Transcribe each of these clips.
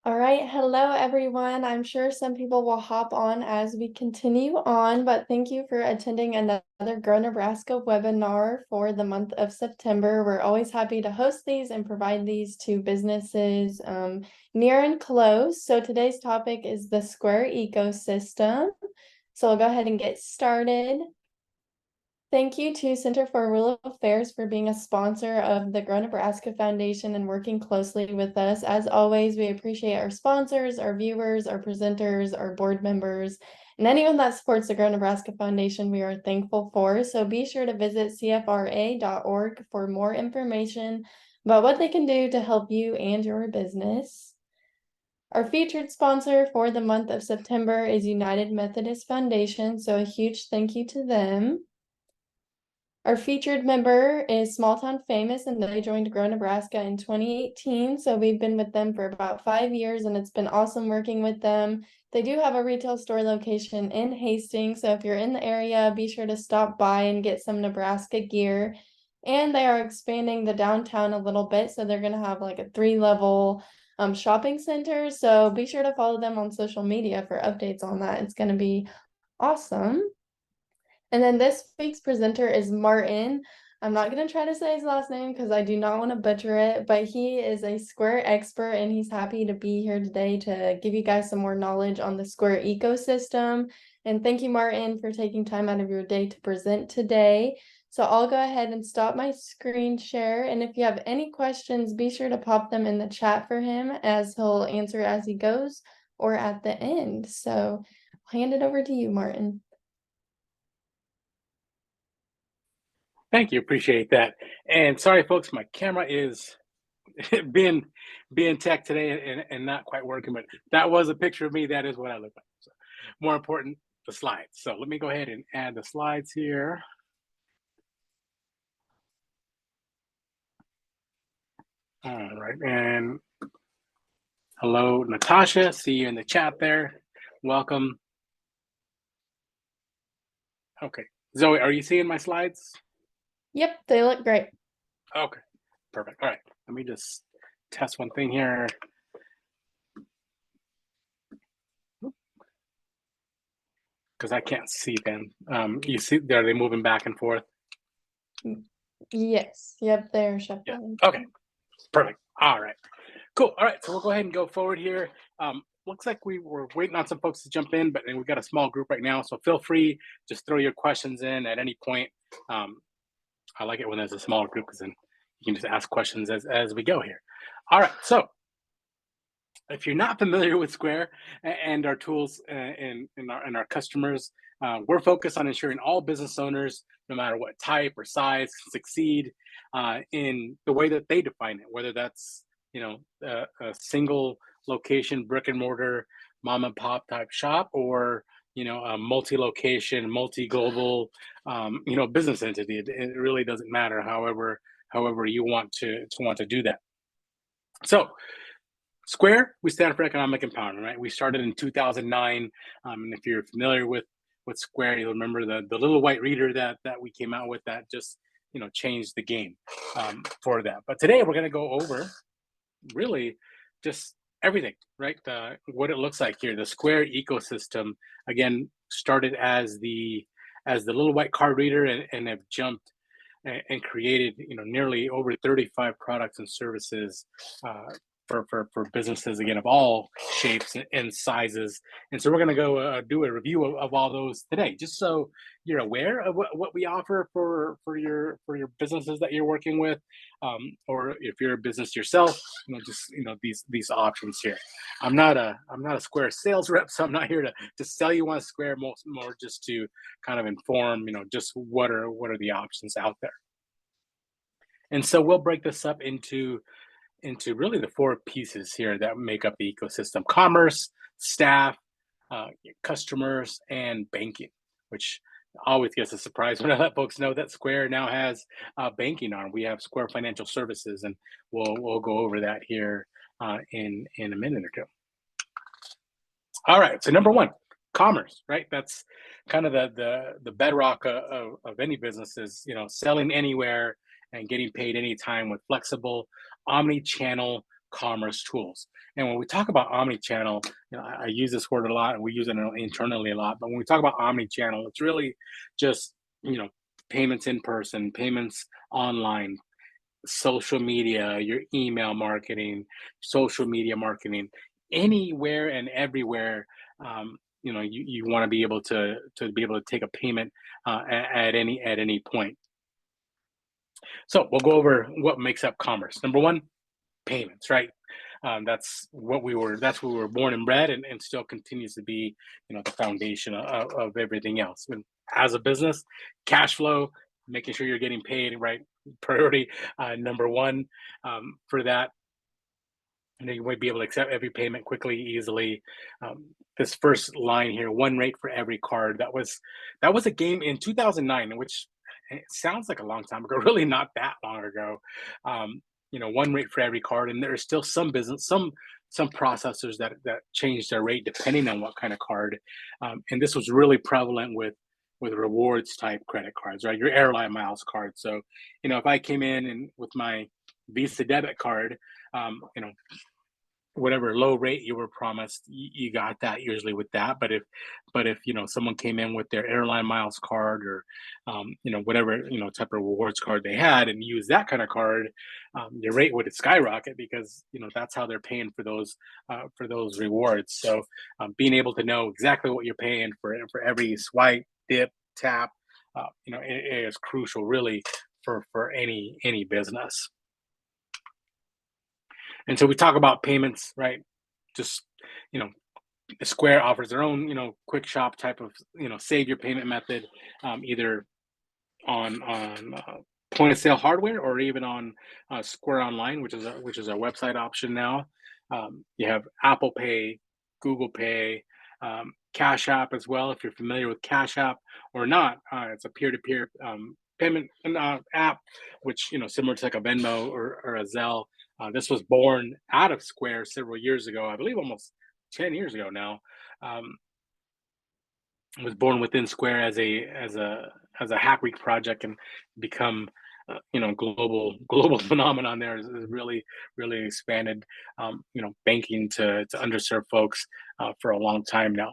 All right, hello everyone. I'm sure some people will hop on as we continue on, but thank you for attending another Grow Nebraska webinar for the month of September. We're always happy to host these and provide these to businesses near and close. So today's topic is the Square ecosystem. So we'll go ahead and get started. Thank you to Center for Rural Affairs for being a sponsor of the Grow Nebraska Foundation and working closely with us. As always, we appreciate our sponsors, our viewers, our presenters, our board members, and anyone that supports the Grow Nebraska Foundation we are thankful for. So be sure to visit cfra.org for more information about what they can do to help you and your business. Our featured sponsor for the month of September is United Methodist Foundation, so a huge thank you to them. Our featured member is Small Town Famous, and they joined Grow Nebraska in 2018. So we've been with them for about 5 years, and it's been awesome working with them. They do have a retail store location in Hastings. So if you're in the area, be sure to stop by and get some Nebraska gear. And they are expanding the downtown a little bit. So they're going to have like a 3-level shopping center. So be sure to follow them on social media for updates on that. It's going to be awesome. And then this week's presenter is Martin. I'm not going to try to say his last name because I do not want to butcher it, but he is a Square expert and he's happy to be here today to give you guys some more knowledge on the Square ecosystem. And thank you, Martin, for taking time out of your day to present today. So I'll go ahead and stop my screen share. And if you have any questions, be sure to pop them in the chat for him as he'll answer as he goes or at the end. So I'll hand it over to you, Martin. Thank you, appreciate that. And sorry, folks, my camera is being tech today and not quite working, but that was a picture of me. That is what I look like. So, more important, the slides. So let me go ahead and add the slides here. All right, and hello, Natasha. See you in the chat there. Welcome. Okay, Zoe, are you seeing my slides? Yep, they look great. Okay, perfect. All right, let me just test one thing here. Because I can't see them. You see, are they moving back and forth? Yes. Yep, they're shuffling. Yeah. Okay, perfect. All right, cool. All right, so we'll go ahead and go forward here. Looks like we were waiting on some folks to jump in, but we've got a small group right now, so feel free, just throw your questions in at any point. I like it when there's a smaller group because then you can just ask questions as we go here. All right, so if you're not familiar with Square and our tools and our customers, we're focused on ensuring all business owners, no matter what type or size, succeed in the way that they define it, whether that's a single location brick and mortar mom and pop type shop, or a multi-location, multi-global business entity. It really doesn't matter. However you want to do that. So Square, we stand for economic empowerment, right? We started in 2009, and if you're familiar with Square, you'll remember the little white reader that we came out with that just changed the game for that. But today we're going to go over really just everything, right? What it looks like here. The Square ecosystem, again, started as the little white card reader and have jumped and created nearly over 35 products and services for businesses, again, of all shapes and sizes. And so we're going to go do a review of all those today, just so you're aware of what we offer for your businesses that you're working with, or if you're a business yourself, these options here. I'm not a Square sales rep, so I'm not here to sell you on Square, more just to kind of inform, just what are the options out there. And so we'll break this up into really the 4 pieces here that make up the ecosystem: commerce, staff, customers, and banking, which always gets a surprise when I let folks know that Square now has banking on. We have Square Financial Services, and we'll go over that here in a minute or two. All right, so number 1, commerce, right? That's kind of the bedrock of any business is, selling anywhere and getting paid anytime with flexible omni-channel commerce tools. And when we talk about omni-channel, I use this word a lot, and we use it internally a lot. But when we talk about omni-channel, it's really just payments in person, payments online, social media, your email marketing, social media marketing, anywhere and everywhere. You want to be able to take a payment at any point. So we'll go over what makes up commerce. Number one, payments, right? That's what we were born and bred, and still continues to be, the foundation of everything else. And as a business, cash flow, making sure you're getting paid, right? Priority number one for that. And you might be able to accept every payment quickly, easily. This first line here, one rate for every card. That was a game in 2009, which it sounds like a long time ago, really not that long ago. One rate for every card, and there are still some processors that change their rate depending on what kind of card. And this was really prevalent with rewards type credit cards, right? Your airline miles card. So, if I came in and with my Visa debit card, whatever low rate you were promised, you got that usually with that. But if someone came in with their airline miles card, or whatever type of rewards card they had, and used that kind of card, your rate would skyrocket, because that's how they're paying for those rewards. So being able to know exactly what you're paying for every swipe, dip, tap, it is crucial, really, for any business. And so we talk about payments, right? Just, Square offers their own, quick shop type of, save your payment method, either on point of sale hardware, or even on Square Online, which is a website option now. You have Apple Pay, Google Pay, Cash App as well. If you're familiar with Cash App or not, it's a peer-to-peer payment app, which similar to like a Venmo or a Zelle. This was born out of Square several years ago, I believe almost 10 years ago now. It was born within Square as a Hack Week project, and become global phenomenon. There is really expanded banking to underserved folks for a long time now.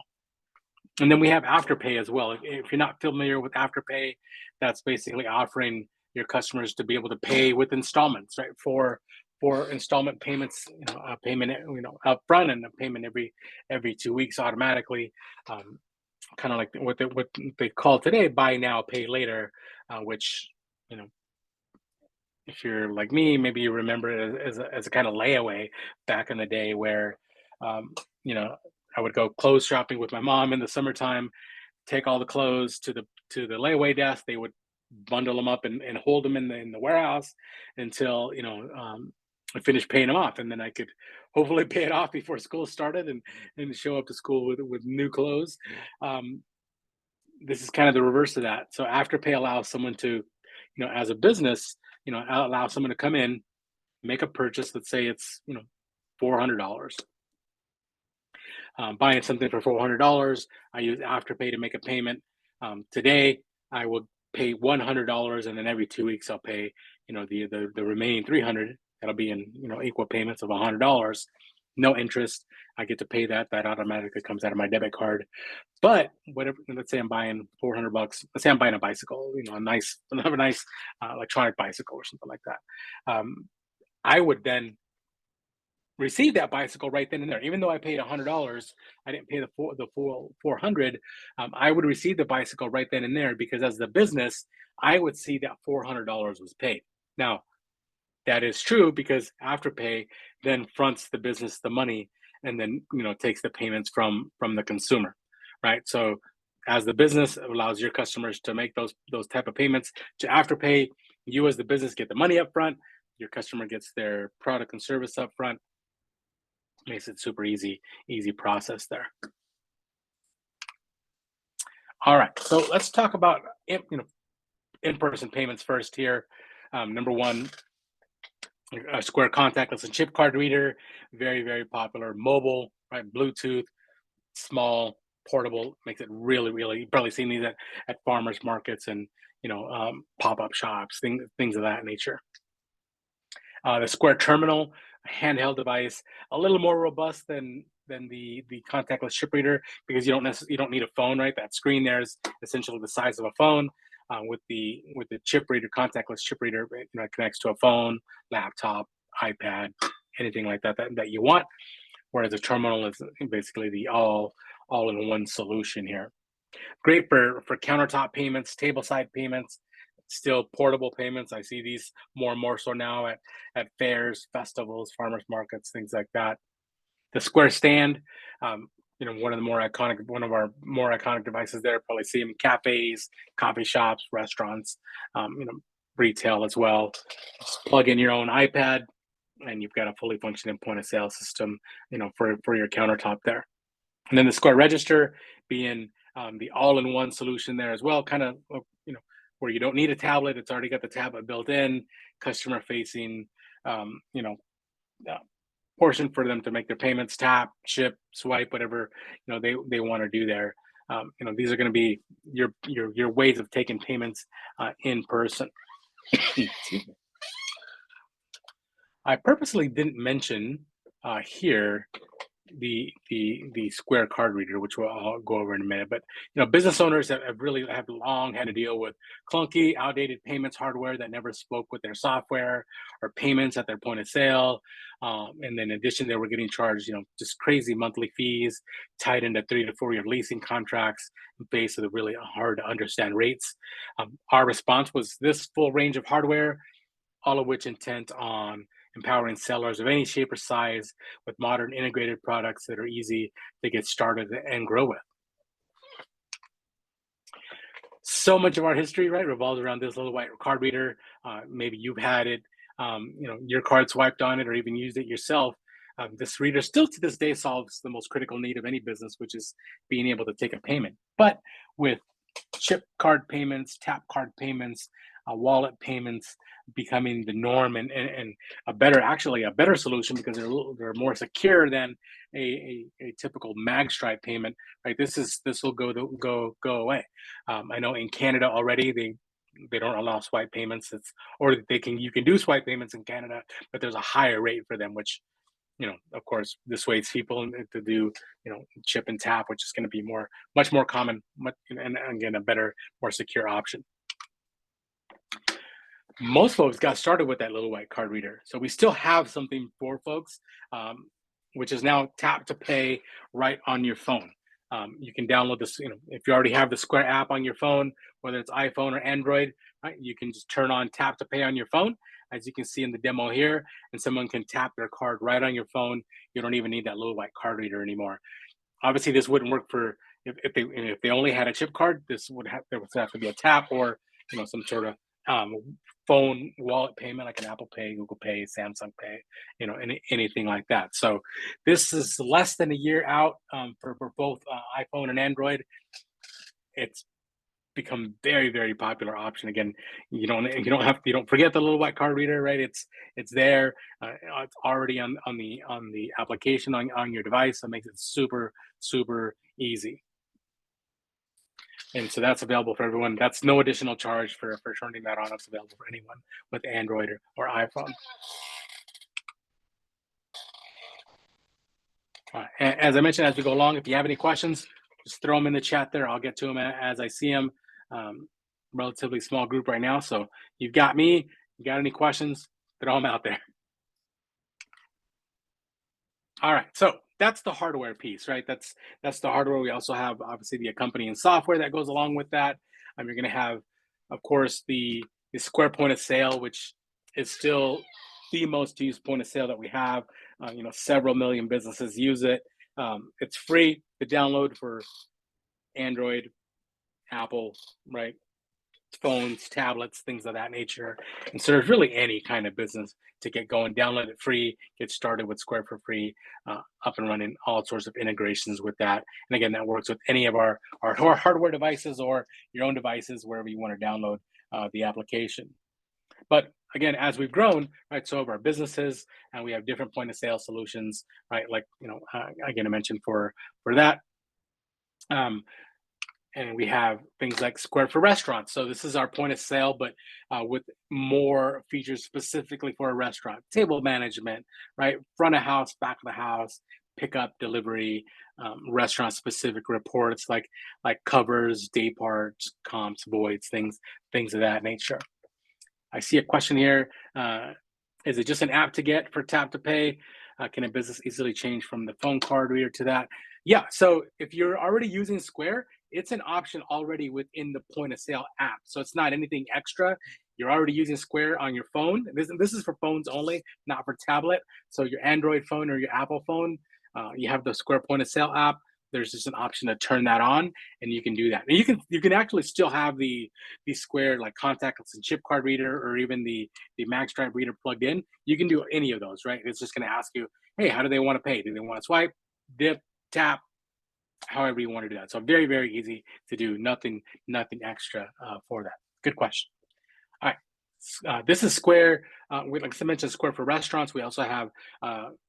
And then we have Afterpay as well. If you're not familiar with Afterpay, that's basically offering your customers to be able to pay with installments, right? For installment payments, a payment up front, and a payment every 2 weeks automatically. Kind of like what they call today buy now, pay later, which if you're like me, maybe you remember it as a kind of layaway back in the day, where um, you know I would go clothes shopping with my mom in the summertime, take all the clothes to the layaway desk. They would bundle them up and hold them in the warehouse until I finished paying them off, and then I could hopefully pay it off before school started, and show up to school with new clothes. Um, this is kind of the reverse of that. So Afterpay allows someone to, as a business, allow someone to come in, make a purchase. Let's say it's $400. Buying something for $400. I use Afterpay to make a payment. Today, I will pay $100, and then every 2 weeks I'll pay the remaining $300. That'll be in equal payments of $100. No interest. I get to pay that. That automatically comes out of my debit card. But whatever, let's say I'm buying $400. Let's say I'm buying a bicycle, a nice electronic bicycle or something like that. I would then receive that bicycle right then and there. Even though I paid $100, I didn't pay the full 400. I would receive the bicycle right then and there, because as the business, I would see that $400 was paid. Now, that is true because Afterpay then fronts the business the money, and then takes the payments from the consumer, right? So as the business, allows your customers to make those type of payments to Afterpay. You as the business get the money up front. Your customer gets their product and service up front. Makes it super easy process there. All right, so let's talk about in-person payments first here. Number one, Square contactless and chip card reader, very popular. Mobile, right? Bluetooth, small, portable, makes it really. You've probably seen these at farmers markets and pop-up shops, things of that nature. The Square terminal, handheld device, a little more robust than the contactless chip reader because you don't need a phone, right? That screen there is essentially the size of a phone. With the chip reader, contactless chip reader, it connects to a phone, laptop, iPad, anything like that you want. Whereas a terminal is basically the all in one solution here. Great for countertop payments, table side payments, still portable payments. I see these more and more so now at fairs, festivals, farmers markets, things like that. The square stand, one of our more iconic devices there. Probably see them in cafes, coffee shops, restaurants, retail as well. Just plug in your own iPad, and you've got a fully functioning point of sale system, for your countertop there. And then the Square Register being the all-in-one solution there as well, kind of where you don't need a tablet; it's already got the tablet built in, customer-facing, um, you know, uh, portion for them to make their payments, tap, chip, swipe, whatever they want to do there. These are going to be your ways of taking payments in person. Excuse me. I purposely didn't mention here the Square card reader, which I'll go over in a minute. But business owners have really have long had to deal with clunky, outdated payments hardware that never spoke with their software or payments at their point of sale. And then in addition, they were getting charged, just crazy monthly fees tied into 3 to 4 year leasing contracts based on the really hard to understand rates. Our response was this full range of hardware, all of which intent on empowering sellers of any shape or size with modern integrated products that are easy to get started and grow with. So much of our history, right, revolves around this little white card reader. Maybe you've had it, your card swiped on it, or even used it yourself. This reader still to this day solves the most critical need of any business, which is being able to take a payment. But with chip card payments, tap card payments, wallet payments becoming the norm, and a better solution because they're more secure than a typical mag stripe payment, right? This will go away. I know in Canada already they don't allow swipe payments. You can do swipe payments in Canada, but there's a higher rate for them, which of course, dissuades people to do, chip and tap, which is going to be much more common, and again, a better, more secure option. Most folks got started with that little white card reader. So we still have something for folks, which is now tap to pay right on your phone. You can download this, if you already have the Square app on your phone, whether it's iPhone or Android, right? You can just turn on tap to pay on your phone, as you can see in the demo here, and someone can tap their card right on your phone. You don't even need that little white card reader anymore. Obviously, this wouldn't work for if they only had a chip card. There would have to be a tap or some sort of phone wallet payment like an Apple Pay, Google Pay, Samsung Pay, anything like that. So this is less than a year out for both iPhone and Android. It's become very, very popular option. Again, you don't forget the little white card reader, right? It's there. It's already on the application on your device. So it makes it super easy. And so that's available for everyone. That's no additional charge for turning that on. It's available for anyone with Android or iPhone. As I mentioned, as we go along, if you have any questions, just throw them in the chat there. I'll get to them as I see them. Relatively small group right now. So you've got me. You got any questions? Throw them out there. All right. So that's the hardware piece, right? That's the hardware. We also have obviously the accompanying software that goes along with that. You're going to have, of course, the Square point of sale, which is still the most used point of sale that we have. Several million businesses use it. It's free to download for Android, Apple, right? Phones, tablets, things of that nature. And so there's really any kind of business to get going. Download it free, get started with Square for free, up and running, all sorts of integrations with that. And again, that works with any of our hardware devices or your own devices, wherever you want to download the application. But again, as we've grown, right, so have our businesses, and we have different point of sale solutions, right? Like, again, I mentioned for that. and we have things like Square for restaurants. So this is our point of sale, but with more features specifically for a restaurant. Table management, right? Front of house, back of the house, pickup, delivery, restaurant specific reports like covers, day parts, comps, voids, things of that nature. I see a question here. Is it just an app to get for tap to pay? Can a business easily change from the phone card reader to that? Yeah. So if you're already using Square, it's an option already within the point of sale app. So it's not anything extra. You're already using Square on your phone. This is for phones only, not for tablet. So your Android phone or your Apple phone, you have the Square point of sale app. There's just an option to turn that on, and you can do that. And you can actually still have the Square like contactless and chip card reader, or even the MagStripe reader plugged in. You can do any of those, right? It's just going to ask you, hey, how do they want to pay? Do they want to swipe, dip, tap, however you want to do that? So very, very easy to do. Nothing extra for that. Good question. All right. This is Square. Like I mentioned, Square for restaurants. We also have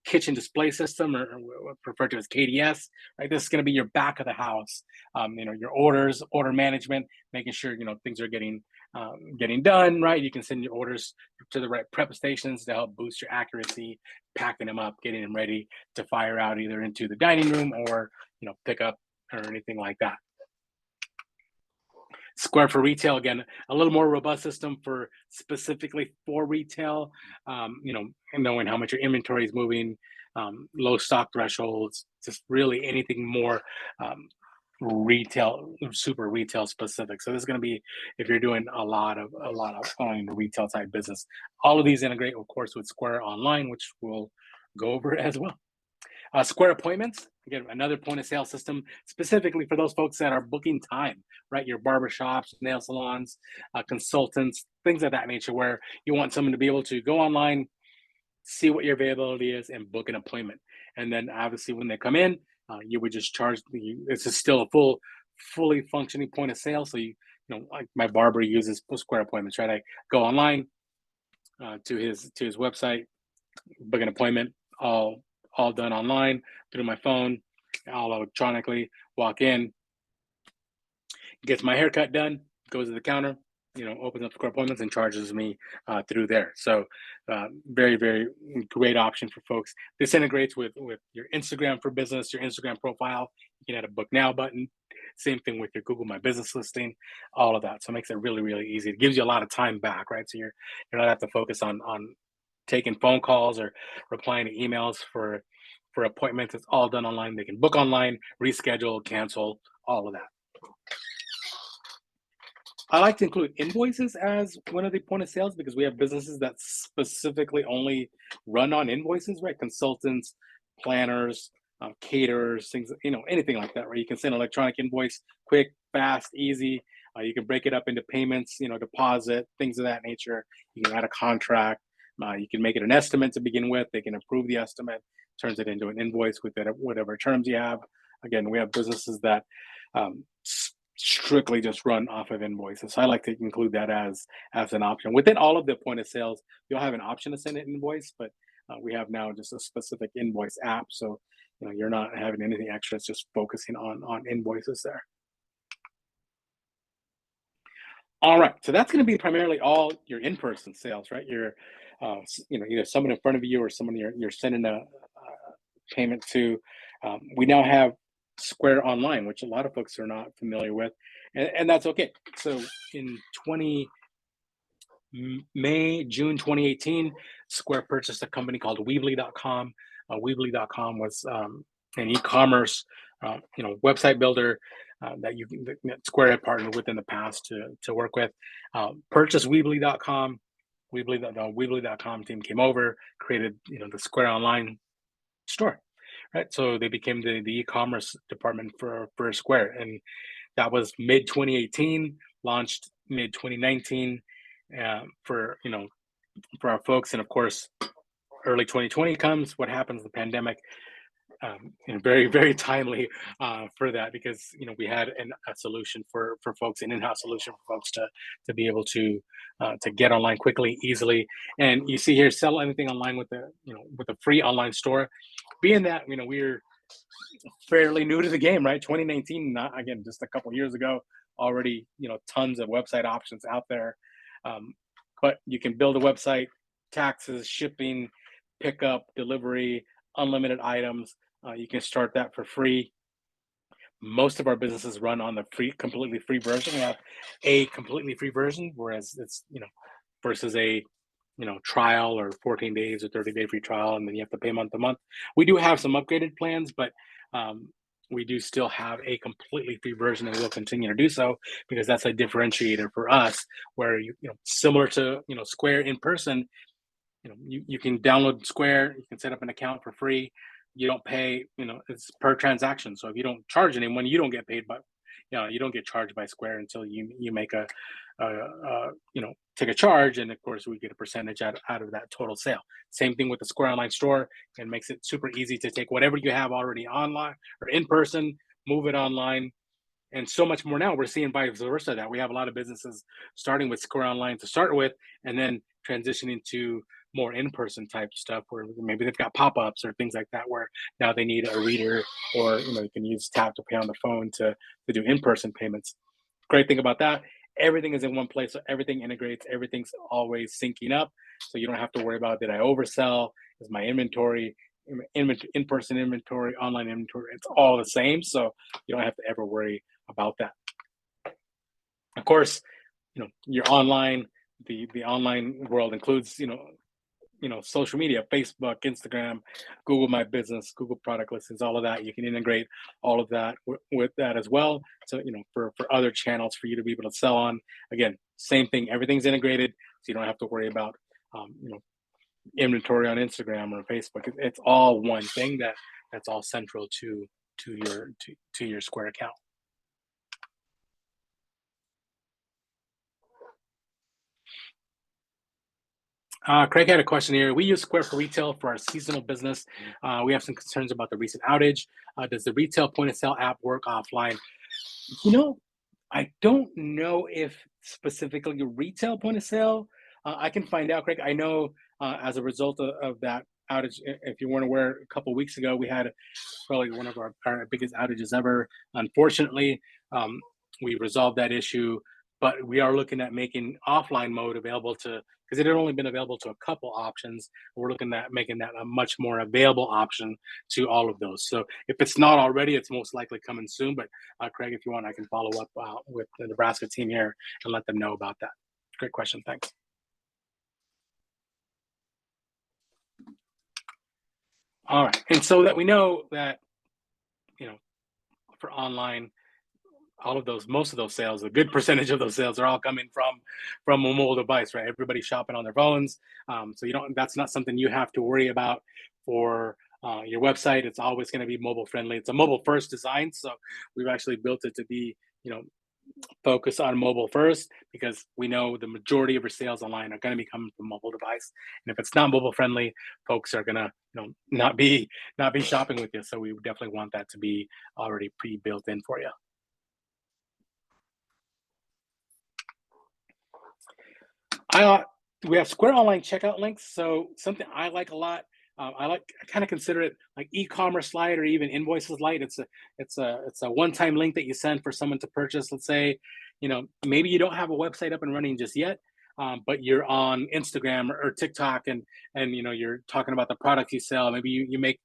kitchen display system, or referred to as KDS. Right. This is going to be your back of the house. Your orders, order management, making sure things are getting done right. You can send your orders to the right prep stations to help boost your accuracy, packing them up, getting them ready to fire out either into the dining room or pick up or anything like that. Square for retail, again, a little more robust system for specifically for retail. And knowing how much your inventory is moving, low stock thresholds, just really anything more retail, super retail specific. So this is going to be if you're doing a lot of retail type business. All of these integrate, of course, with Square Online, which we'll go over as well. Square Appointments, again, another point of sale system specifically for those folks that are booking time, right? Your barbershops, nail salons, consultants, things of that nature, where you want someone to be able to go online, see what your availability is, and book an appointment. And then obviously when they come in, you would just charge this is still a fully functioning point of sale. So like my barber uses Square Appointments, right? I go online to his website, book an appointment, all done online through my phone, all electronically. Walk in, gets my haircut done, goes to the counter, opens up Square Appointments and charges me through there. So very, very great option for folks. This integrates with your Instagram for business, your Instagram profile. You can add a book now button. Same thing with your Google My Business listing, all of that. So it makes it really, really easy. It gives you a lot of time back, right? So you're not have to focus on taking phone calls or replying to emails for appointments. It's all done online. They can book online, reschedule, cancel, all of that. I like to include invoices as one of the point of sales because we have businesses that specifically only run on invoices, right? Consultants, planners, caterers, things, anything like that, right? You can send an electronic invoice, quick, fast, easy. You can break it up into payments, deposit, things of that nature. You can add a contract. You can make it an estimate to begin with. They can approve the estimate, turns it into an invoice with whatever terms you have. Again, we have businesses that strictly just run off of invoices. So I like to include that as an option. Within all of the point of sales, you'll have an option to send an invoice, but we have now just a specific invoice app. So you're not having anything extra. It's just focusing on invoices there. All right, so that's going to be primarily all your in-person sales, right? Your, either someone in front of you or someone you're sending a payment to. We now have Square Online, which a lot of folks are not familiar with, and that's okay. So in June 2018, Square purchased a company called Weebly.com. Weebly.com was an e-commerce, website builder that Square had partnered with in the past to work with. Purchased Weebly.com. The Weebly.com team came over, created the Square Online store, right? So they became the e-commerce department for Square, and that was mid 2018, launched mid 2019 for our folks, and of course, early 2020 comes. What happens? The pandemic. Very, very timely for that because we had a solution for folks, an in-house solution for folks to be able to get online quickly, easily. And you see here, sell anything online with a free online store. Being that we're fairly new to the game, right? 2019, not again, just a couple years ago, already, tons of website options out there. Um, but you can build a website, taxes, shipping, pickup, delivery, unlimited items. You can start that for free. Most of our businesses run on the completely free version. We have a completely free version, whereas it's, versus a, trial or 14 days or 30-day free trial, and then you have to pay month to month. We do have some upgraded plans, but um, we do still have a completely free version, and we'll continue to do so because that's a differentiator for us. Where similar to Square in person, you can download Square, you can set up an account for free. You don't pay, it's per transaction. So if you don't charge anyone, you don't get paid, but you don't get charged by Square until you make take a charge, and of course we get a percentage out of that total sale. Same thing with the Square Online Store, and makes it super easy to take whatever you have already online or in person, move it online, and so much more. Now we're seeing vice versa, that we have a lot of businesses starting with Square Online to start with, and then transitioning to more in-person type stuff where maybe they've got pop-ups or things like that, where now they need a reader, or you can use tap to pay on the phone to do in-person payments. Great thing about that, everything is in one place, so everything integrates, everything's always syncing up, so you don't have to worry about, did I oversell, is my inventory, in-person inventory, online inventory, it's all the same, so you don't have to ever worry about that. Of course, your online, the online world includes, social media, Facebook, Instagram, Google My Business, Google Product Listings, all of that. You can integrate all of that with that as well. So, for other channels for you to be able to sell on. Again, same thing, everything's integrated, so you don't have to worry about, inventory on Instagram or Facebook. It's all one thing that's all central to your Square account. Craig had a question here. We use Square for retail for our seasonal business. We have some concerns about the recent outage. Does the retail point of sale app work offline? You know, I don't know if specifically retail point of sale. I can find out, Craig. I know as a result of that outage, if you weren't aware, a couple weeks ago, we had probably one of our biggest outages ever. Unfortunately, we resolved that issue, but we are looking at making offline mode available to, because it had only been available to a couple options. We're looking at making that a much more available option to all of those. So if it's not already, it's most likely coming soon. But Craig, if you want, I can follow up with the Nebraska team here and let them know about that. Great question. Thanks. All right. And so that we know that, you know, for online, all of those, most of those sales, a good percentage of those sales are all coming from a mobile device, right? Everybody's shopping on their phones, so you don't. That's not something you have to worry about for your website. It's always going to be mobile friendly. It's a mobile first design, so we've actually built it to be, focus on mobile first, because we know the majority of your sales online are going to be coming from mobile device, and if it's not mobile friendly, folks are going to, not be shopping with you. So we definitely want that to be already pre-built in for you. I We have Square Online checkout links. So something I like a lot. I kind of consider it like e-commerce Lite or even Invoices Lite. It's a one-time link that you send for someone to purchase. Let's say, maybe you don't have a website up and running just yet, but you're on Instagram or TikTok, and you're talking about the products you sell. Maybe you make,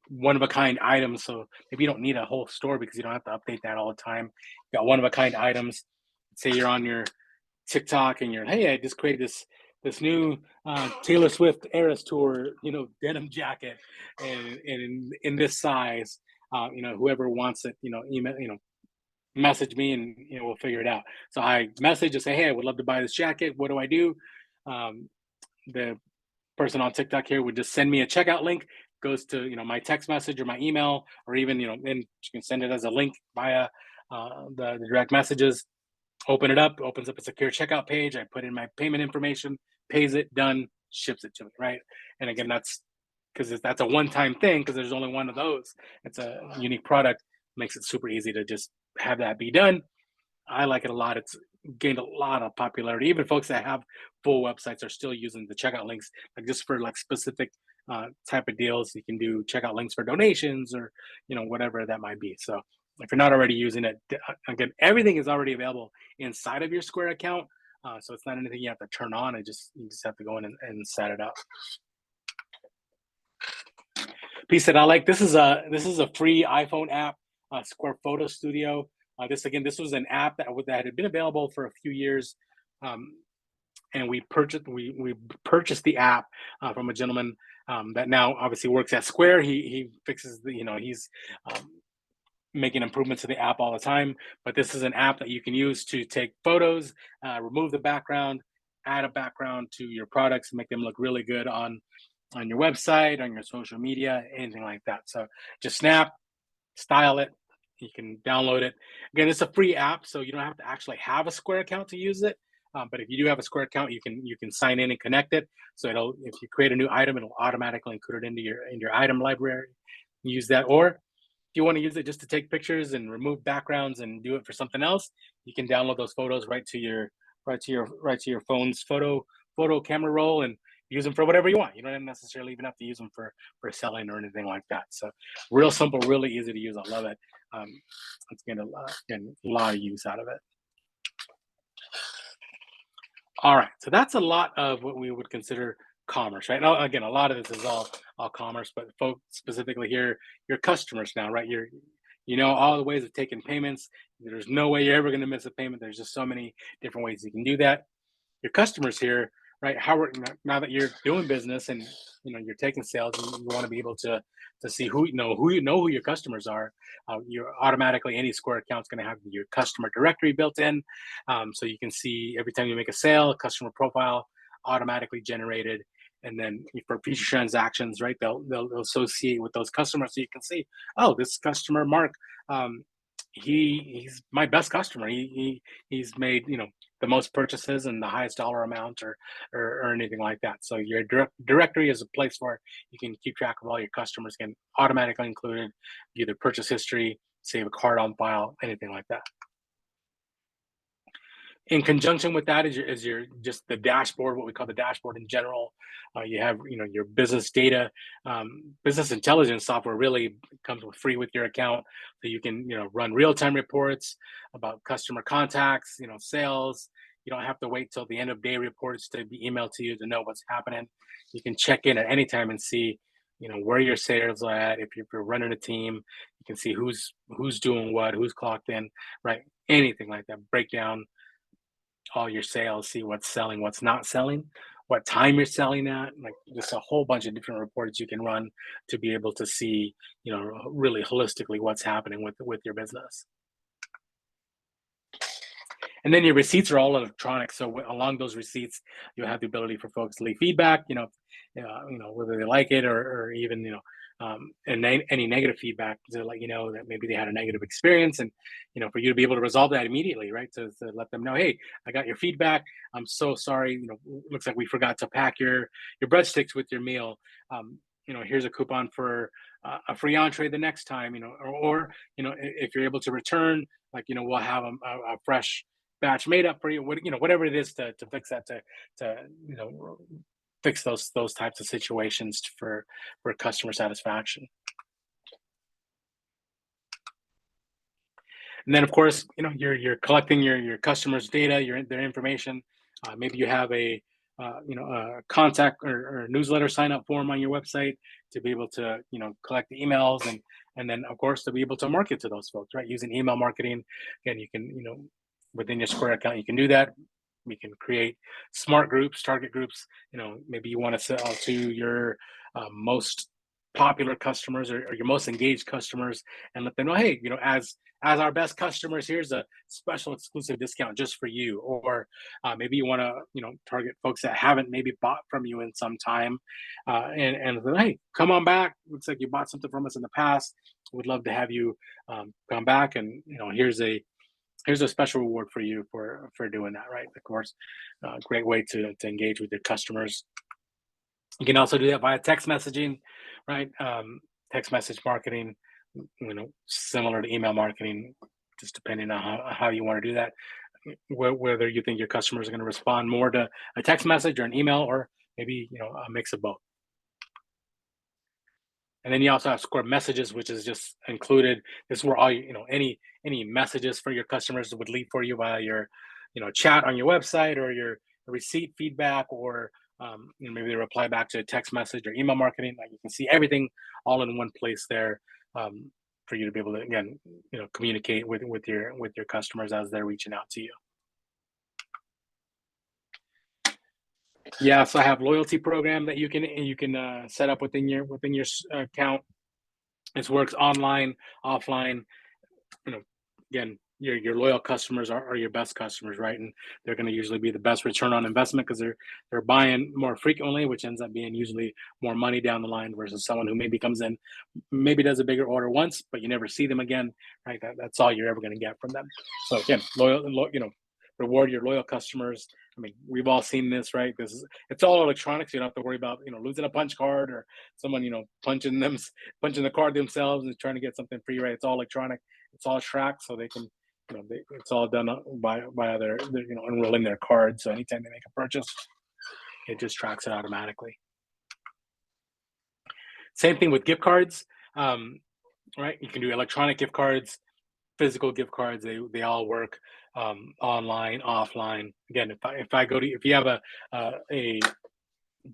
one of a kind items. So maybe you don't need a whole store because you don't have to update that all the time. You got one of a kind items. Say you're on your TikTok and you're, hey, I just created this new Taylor Swift Eras Tour, denim jacket, and in this size. Whoever wants it, email, message me, and we'll figure it out. So I message and say, hey, I would love to buy this jacket. What do I do? The person on TikTok here would just send me a checkout link. Goes to my text message or my email, or even then you can send it as a link via the direct messages. Open it up, opens up a secure checkout page. I put in my payment information, pays it, done, ships it to me, right? And again, that's because that's a one-time thing, because there's only one of those. It's a unique product, makes it super easy to just have that be done. I like it a lot. It's gained a lot of popularity. Even folks that have full websites are still using the checkout links, like just for like specific type of deals. You can do checkout links for donations or whatever that might be. So if you're not already using it, again, everything is already available inside of your Square account. So it's not anything you have to turn on. You just have to go in and set it up. Piece that I like. This is a free iPhone app, Square Photo Studio. This was an app that had been available for a few years, and we purchased the app from a gentleman that now obviously works at Square. He fixes he's making improvements to the app all the time. But this is an app that you can use to take photos, remove the background, add a background to your products, and make them look really good on your website, on your social media, anything like that. So just snap, style it. You can download it. Again, it's a free app, so you don't have to actually have a Square account to use it. But if you do have a Square account, you can sign in and connect it. So if you create a new item, it'll automatically include it into your item library. Use that, or if you want to use it just to take pictures and remove backgrounds and do it for something else, you can download those photos right to your phone's photo camera roll and use them for whatever you want. You don't necessarily even have to use them for selling or anything like that. So real simple, really easy to use. I love it. It's getting a lot of use out of it. All right, so that's a lot of what we would consider commerce, right? Now, again, a lot of this is all commerce, but folks specifically here, your customers now, right? All the ways of taking payments. There's no way you're ever going to miss a payment. There's just so many different ways you can do that. Your customers here, right? Now that you're doing business and you're taking sales, and you want to be able to see who your customers are. You're automatically, any Square account is going to have your customer directory built in, so you can see every time you make a sale, customer profile automatically generated. And then for future transactions, right, they'll associate with those customers, so you can see, oh, this customer Mark, he's my best customer. He's made the most purchases and the highest dollar amount or anything like that. So your directory is a place where you can keep track of all your customers, can automatically include either purchase history, save a card on file, anything like that. In conjunction with that is your just the dashboard, what we call the dashboard in general. You have your business data, business intelligence software really comes with free with your account, so you can run real-time reports about customer contacts, sales. You don't have to wait till the end of day reports to be emailed to you to know what's happening. You can check in at any time and see where your sales are at. If you're running a team, you can see who's doing what, who's clocked in, right? Anything like that. Break down all your sales, see what's selling, what's not selling, what time you're selling at, like just a whole bunch of different reports you can run to be able to see, really holistically what's happening with your business. And then your receipts are all electronic. So along those receipts, you'll have the ability for folks to leave feedback, whether they like it or even, and any negative feedback to let you know that maybe they had a negative experience, and for you to be able to resolve that immediately, right? To let them know, hey, I got your feedback. I'm so sorry. Looks like we forgot to pack your breadsticks with your meal. Here's a coupon for a free entree the next time. Or if you're able to return, like we'll have a fresh batch made up for you. Whatever it is to fix that, to fix those types of situations for customer satisfaction. And then of course, you're collecting your customers' data, their information. Maybe you have a contact or newsletter sign up form on your website to be able to collect the emails, and then of course to be able to market to those folks, right? Using email marketing. Again, you can within your Square account you can do that. We can create smart groups, target groups. Maybe you want to sell to your most popular customers or your most engaged customers, and let them know, hey, as our best customers, here's a special exclusive discount just for you. Or maybe you want to target folks that haven't maybe bought from you in some time, and hey, come on back. Looks like you bought something from us in the past. We'd love to have you come back, and here's a special reward for you for doing that, right? Of course, great way to engage with your customers. You can also do that via text messaging, right? Text message marketing, similar to email marketing, just depending on how you want to do that. Whether you think your customers are going to respond more to a text message or an email, or maybe a mix of both. And then you also have Square Messages, which is just included. This is where all any messages for your customers would leave for you via your chat on your website, or your receipt feedback, or maybe they reply back to a text message or email marketing. Like, you can see everything all in one place there, for you to be able to, again, communicate with your customers as they're reaching out to you. Yeah, so I have loyalty program that you can set up within your account. This works online, offline. You know, again, your loyal customers are your best customers, right? And they're going to usually be the best return on investment, because they're buying more frequently, which ends up being usually more money down the line, versus someone who maybe comes in, maybe does a bigger order once, but you never see them again, right? That's all you're ever going to get from them. So again, reward your loyal customers. I mean, we've all seen this, right? It's all electronics. You don't have to worry about losing a punch card, or someone punching the card themselves and trying to get something free, right? It's all electronic. It's all tracked, so they can it's all done by their enrolling their card. So anytime they make a purchase, it just tracks it automatically. Same thing with gift cards, right? You can do electronic gift cards, physical gift cards. They all work, online, offline. Again, if you have a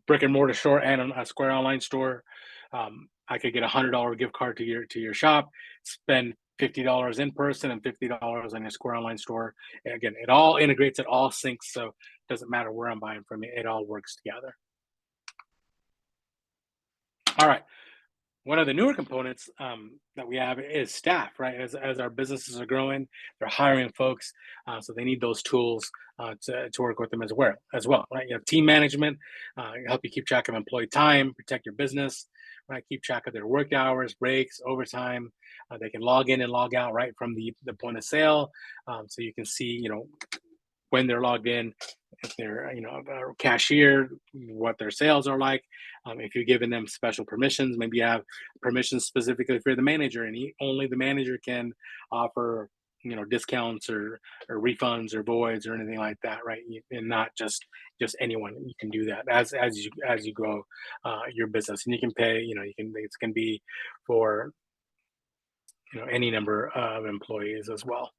brick and mortar store and a Square online store, I could get $100 gift card to your shop, spend $50 in person and $50 on your Square online store. And again, it all integrates, it all syncs, so it doesn't matter where I'm buying from. It all works together. All right. One of the newer components, that we have is staff, right? As our businesses are growing, they're hiring folks, so they need those tools, to work with them as well, right? You have team management, help you keep track of employee time, protect your business, right? Keep track of their work hours, breaks, overtime. They can log in and log out right from the point of sale, so you can see, when they're logged in, if they're a cashier, what their sales are like. If you're giving them special permissions, maybe you have permissions specifically for the manager, and only the manager can offer discounts, or refunds, or voids, or anything like that, right? And not just anyone. You can do that as you grow, your business. And you can pay, it can be for any number of employees as well.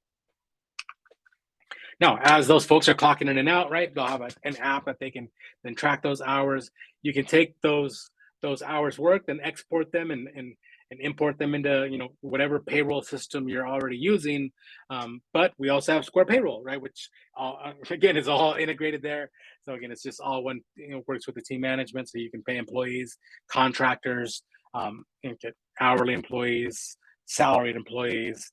Now, as those folks are clocking in and out, right, they'll have an app that they can then track those hours. You can take those hours worked and export them, and import them into whatever payroll system you're already using. But we also have Square Payroll, right, which again is all integrated there. So again, it's just all one. Works with the team management, so you can pay employees, contractors, and get hourly employees, salaried employees.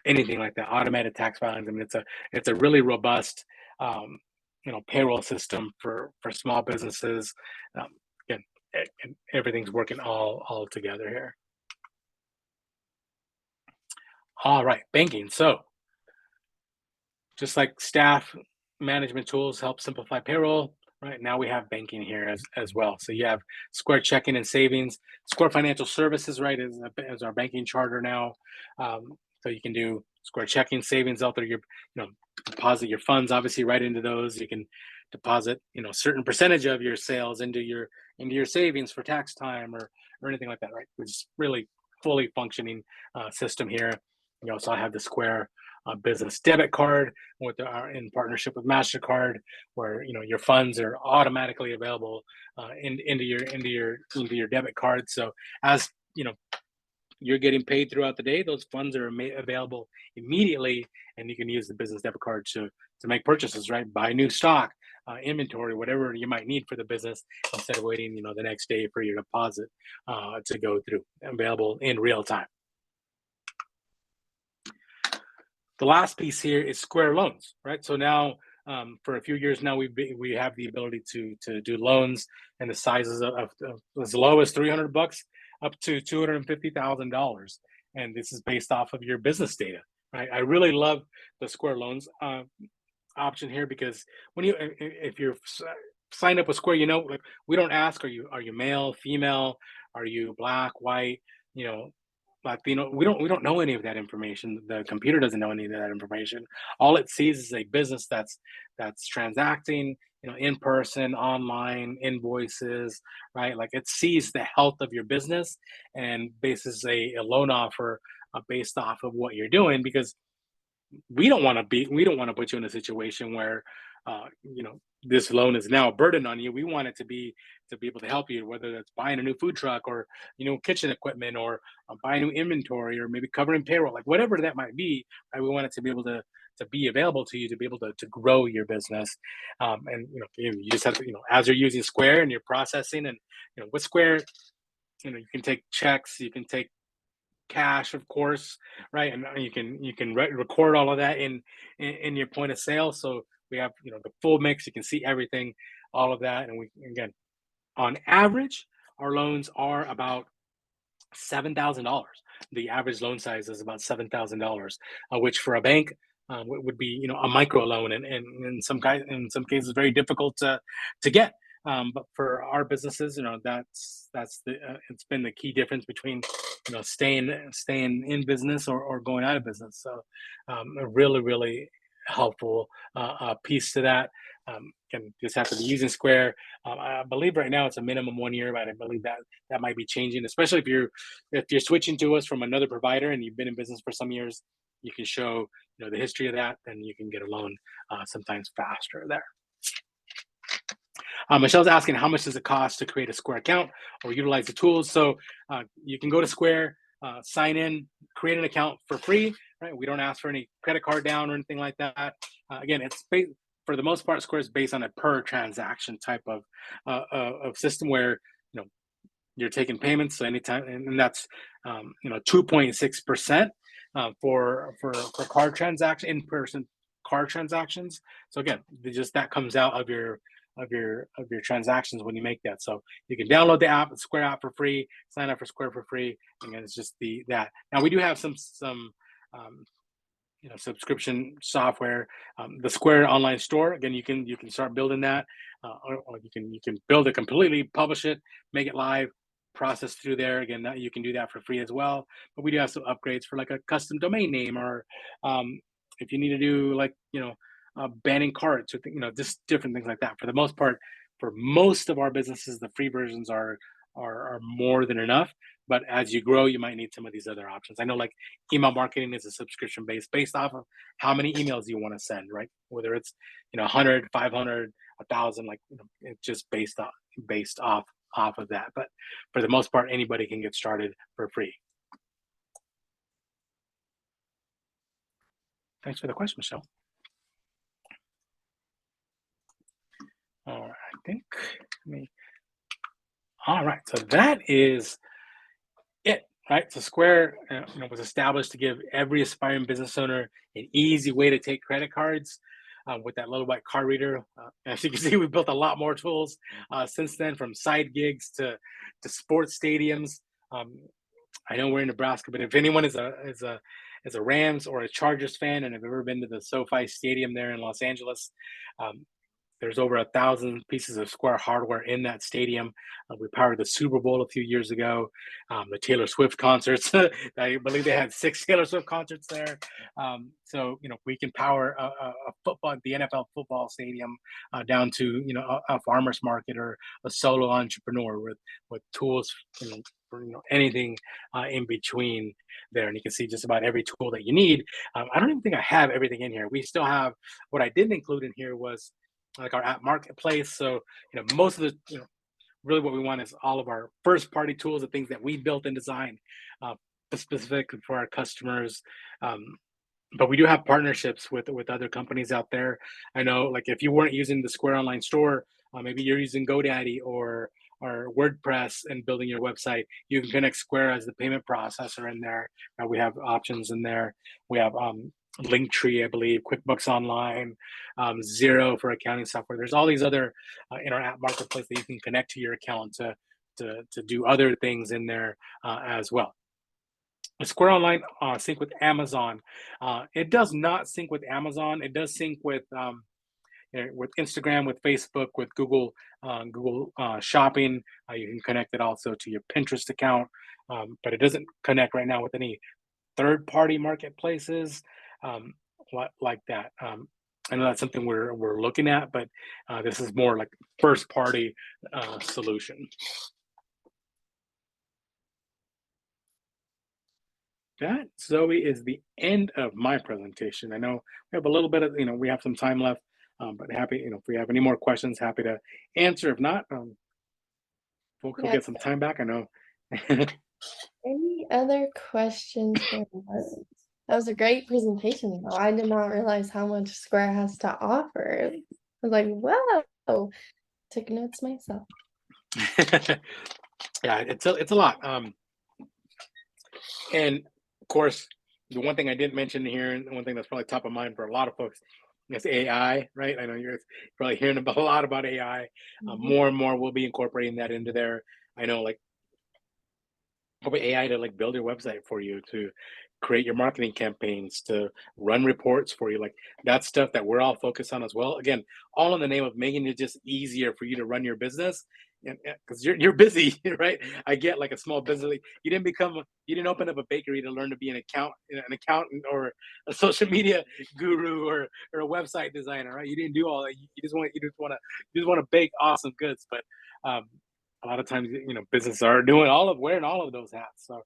Anything like that, automated tax filings. I mean, it's a really robust, payroll system for small businesses. Again, and everything's working all together here. All right, banking. So just like staff management tools help simplify payroll, right? Now we have banking here as well. So you have Square Checking and Savings, Square Financial Services, right, as our banking charter now. So you can do Square Checking, Savings out there. Deposit your funds obviously right into those. You can deposit certain percentage of your sales into your savings for tax time, or anything like that, right? It's really fully functioning system here. So I have the Square business debit card in partnership with MasterCard, where your funds are automatically available, into your debit card. So as you're getting paid throughout the day, those funds are available immediately, and you can use the business debit card to make purchases, right? Buy new stock, inventory, whatever you might need for the business, instead of waiting the next day for your deposit to go through. Available in real time. The last piece here is Square Loans, right? So now, for a few years now, we have the ability to do loans in the sizes of as low as $300 up to $250,000, and this is based off of your business data, right? I really love the Square Loans option here, because if you're signed up with Square, like, we don't ask, are you male, female, are you black, white, But we don't know any of that information. The computer doesn't know any of that information. All it sees is a business that's transacting, in person, online, invoices, right? Like it sees the health of your business and bases a loan offer based off of what you're doing, because we don't want to put you in a situation where this loan is now a burden on you. We want it to be able to help you, whether that's buying a new food truck, or kitchen equipment, or buying new inventory, or maybe covering payroll, like whatever that might be, right? We want it to be able to be available to you, to be able to grow your business. And you just have to, as you're using Square and you're processing, and with Square, you can take checks, you can take cash, of course, right? And you can record all of that in your point of sale. So we have the full mix. You can see everything, all of that, and we again, on average, our loans are about $7,000. The average loan size is about $7,000, which for a bank would be a micro loan, and in some cases very difficult to get. But for our businesses, that's the it's been the key difference between staying in business or going out of business. So a really helpful piece to that. Can just have to be using Square. I believe right now it's a minimum 1 year, but I believe that might be changing, especially if you're switching to us from another provider and you've been in business for some years. You can show the history of that, and you can get a loan sometimes faster there. Michelle's asking, how much does it cost to create a Square account or utilize the tools? So you can go to Square, sign in, create an account for free, right? We don't ask for any credit card down or anything like that. Again, for the most part, Square is based on a per transaction type of system, where you're taking payments. So anytime, and that's 2.6% for card transaction, in person card transactions. So again, just that comes out of your transactions when you make that. So you can download the app, the Square app, for free, sign up for Square for free. Again, it's just that. Now we do have some um, subscription software. The Square online store, again, you can start building that, or you can build it completely, publish it, make it live, process through there. Again, that you can do that for free as well. But we do have some upgrades for like a custom domain name, or if you need to do like banning carts, or just different things like that. For the most part, for most of our businesses, the free versions are more than enough. But as you grow, you might need some of these other options. I know, like, email marketing is a subscription based off of how many emails you want to send, right? Whether it's 100, 500, 1,000, like it's just based off of that. But for the most part, anybody can get started for free. Thanks for the question, Michelle. All right, I think. All right, so that is it, right? So Square, was established to give every aspiring business owner an easy way to take credit cards with that little white card reader. As you can see, we built a lot more tools since then, from side gigs to sports stadiums. I know we're in Nebraska, but if anyone is a Rams or a Chargers fan and have ever been to the SoFi Stadium there in Los Angeles, there's over 1,000 pieces of Square hardware in that stadium. We powered the Super Bowl a few years ago, the Taylor Swift concerts. I believe they had 6 Taylor Swift concerts there. So we can power the NFL football stadium down to a farmer's market or a solo entrepreneur with tools, for anything in between there. And you can see just about every tool that you need. I don't even think I have everything in here. We still have, what I didn't include in here was like our app marketplace. So most of the really what we want is all of our first party tools, the things that we built and designed specific for our customers. But we do have partnerships with other companies out there. I know, like, if you weren't using the Square Online Store, maybe you're using GoDaddy or WordPress and building your website, you can connect Square as the payment processor in there. We have options in there. We have Linktree, I believe, QuickBooks Online, Xero for accounting software. There's all these other in our app marketplace that you can connect to your account to do other things in there as well. Square Online sync with Amazon. It does not sync with Amazon. It does sync with Instagram, with Facebook, with Google Shopping. You can connect it also to your Pinterest account. but it doesn't connect right now with any third-party marketplaces, um, like that. I know that's something we're looking at, but this is more like first-party solution. That, Zoe, is the end of my presentation. I know we have a little bit of, we have some time left, but happy, if we have any more questions, happy to answer. If not, folks will Yeah. get some time back. I know. Any other questions for us? That was a great presentation, though. I did not realize how much Square has to offer. I was like, whoa, took notes myself. Yeah, it's a lot. And of course, the one thing I didn't mention here, and one thing that's probably top of mind for a lot of folks, is AI, right? I know you're probably hearing about a lot about AI. Mhm. More and more, we'll be incorporating that into there. I know, like, probably AI to like build your website for you, to create your marketing campaigns, to run reports for you. Like, that's stuff that we're all focused on as well. Again, all in the name of making it just easier for you to run your business. And because you're busy, right? I get like a small business. Like, you didn't open up a bakery to learn to be an accountant, or a social media guru, or a website designer, right? You didn't do all that. You just want to bake awesome goods. But um, a lot of times, businesses are wearing all of those hats. So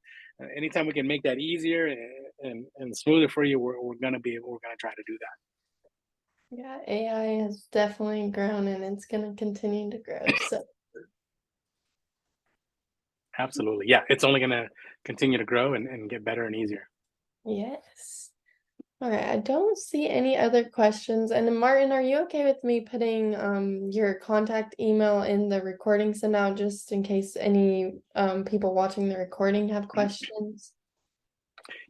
anytime we can make that easier and smoother for you, we're gonna try to do that. Yeah, AI has definitely grown and it's going to continue to grow. So, Absolutely, yeah, it's only gonna continue to grow and get better and easier. yes. All right, I don't see any other questions. And then Martin, are you okay with me putting your contact email in the recording so now just in case any people watching the recording have questions?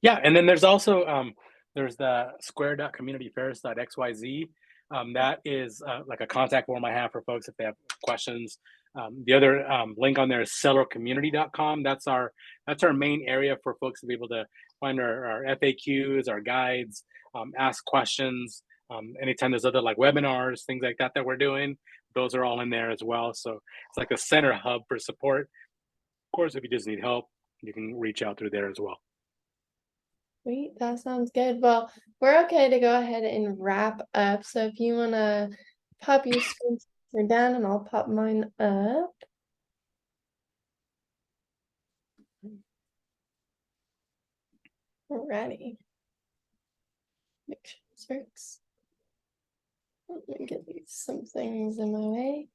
Yeah, and then there's also there's the square.communityfairs.xyz. That is like a contact form I have for folks if they have questions. The other link on there is sellercommunity.com. That's our main area for folks to be able to find our FAQs, our guides, ask questions. Anytime there's other like webinars, things like that we're doing, those are all in there as well. So it's like a center hub for support. Of course, if you just need help, you can reach out through there as well. Sweet, that sounds good. Well, we're okay to go ahead and wrap up. So if you want to pop your screen share down and I'll pop mine up. Alrighty. Make sure this works. Let me get some things in my way.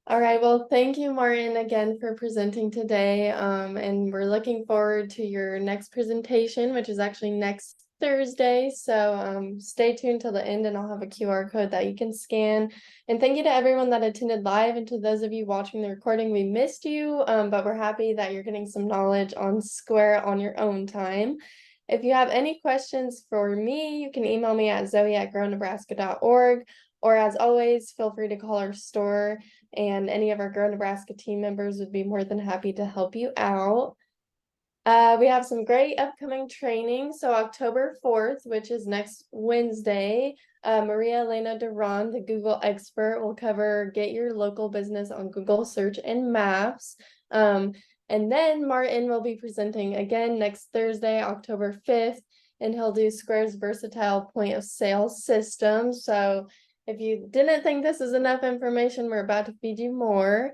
All right, well, thank you, Martin, again for presenting today. And we're looking forward to your next presentation, which is actually next Thursday. So stay tuned till the end and I'll have a QR code that you can scan. And thank you to everyone that attended live and to those of you watching the recording. We missed you, but we're happy that you're getting some knowledge on Square on your own time. If you have any questions for me, you can email me at zoe@grownebraska.org. Or as always, feel free to call our store and any of our Grow Nebraska team members would be more than happy to help you out. We have some great upcoming training. So October 4th, which is next Wednesday, Maria Elena Duran, the Google expert, will cover Get Your Local Business on Google Search and Maps. And then Martin will be presenting again next Thursday, October 5th, and he'll do Square's versatile point of sale system. So if you didn't think this is enough information, we're about to feed you more.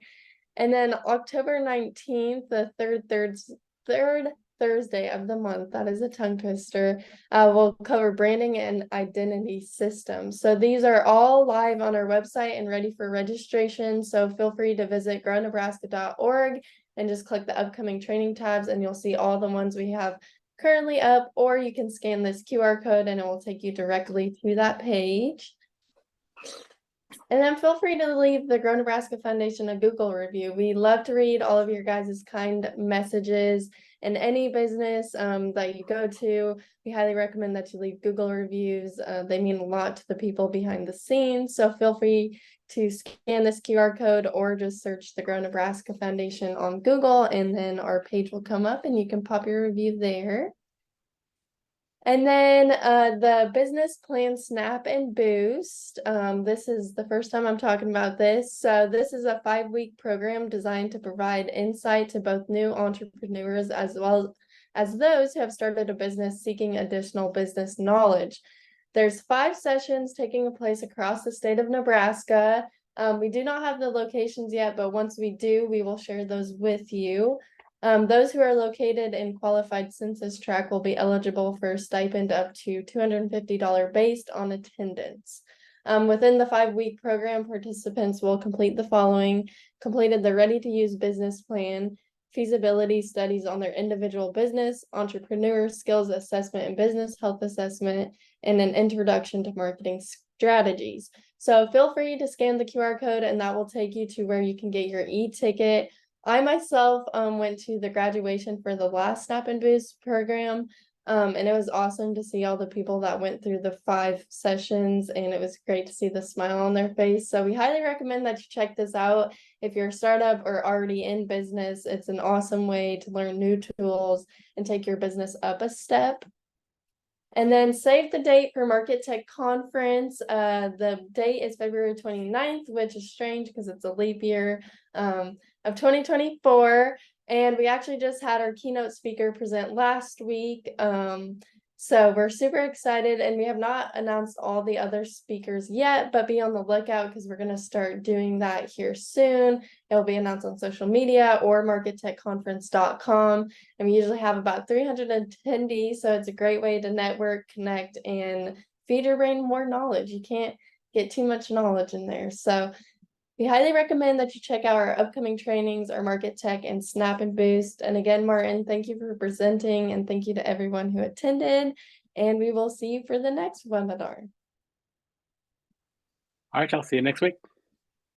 And then October 19th, the third Thursday of the month, that is a tongue twister, we'll cover branding and identity systems. So these are all live on our website and ready for registration. So feel free to visit grownebraska.org and just click the upcoming training tabs and you'll see all the ones we have currently up, or you can scan this QR code and it will take you directly to that page. And then feel free to leave the Grow Nebraska Foundation a Google review. We love to read all of your guys' kind messages, and any business that you go to, we highly recommend that you leave Google reviews. They mean a lot to the people behind the scenes. So feel free to scan this QR code or just search the Grow Nebraska Foundation on Google, and then our page will come up and you can pop your review there. And then the business plan Snap and Boost. This is the first time I'm talking about this. So this is a 5-week program designed to provide insight to both new entrepreneurs as well as those who have started a business seeking additional business knowledge. There's 5 sessions taking place across the state of Nebraska. We do not have the locations yet, but once we do, we will share those with you. Those who are located in qualified census tract will be eligible for a stipend up to $250 based on attendance. Within the 5-week program, participants will complete the following: completed the ready-to-use business plan, feasibility studies on their individual business, entrepreneur skills assessment and business health assessment, and an introduction to marketing strategies. So feel free to scan the QR code and that will take you to where you can get your e-ticket. I myself went to the graduation for the last Snap and Boost program, and it was awesome to see all the people that went through the 5 sessions, and it was great to see the smile on their face. So we highly recommend that you check this out. If you're a startup or already in business, it's an awesome way to learn new tools and take your business up a step. And then save the date for Market Tech Conference. The date is February 29th, which is strange because it's a leap year of 2024. And we actually just had our keynote speaker present last week. So we're super excited, and we have not announced all the other speakers yet, but be on the lookout because we're going to start doing that here soon. It'll be announced on social media or markettechconference.com. And we usually have about 300 attendees, so it's a great way to network, connect, and feed your brain more knowledge. You can't get too much knowledge in there. So we highly recommend that you check out our upcoming trainings, our Market Tech and Snap and Boost. And again, Martin, thank you for presenting, and thank you to everyone who attended. And we will see you for the next webinar. All right, I'll see you next week.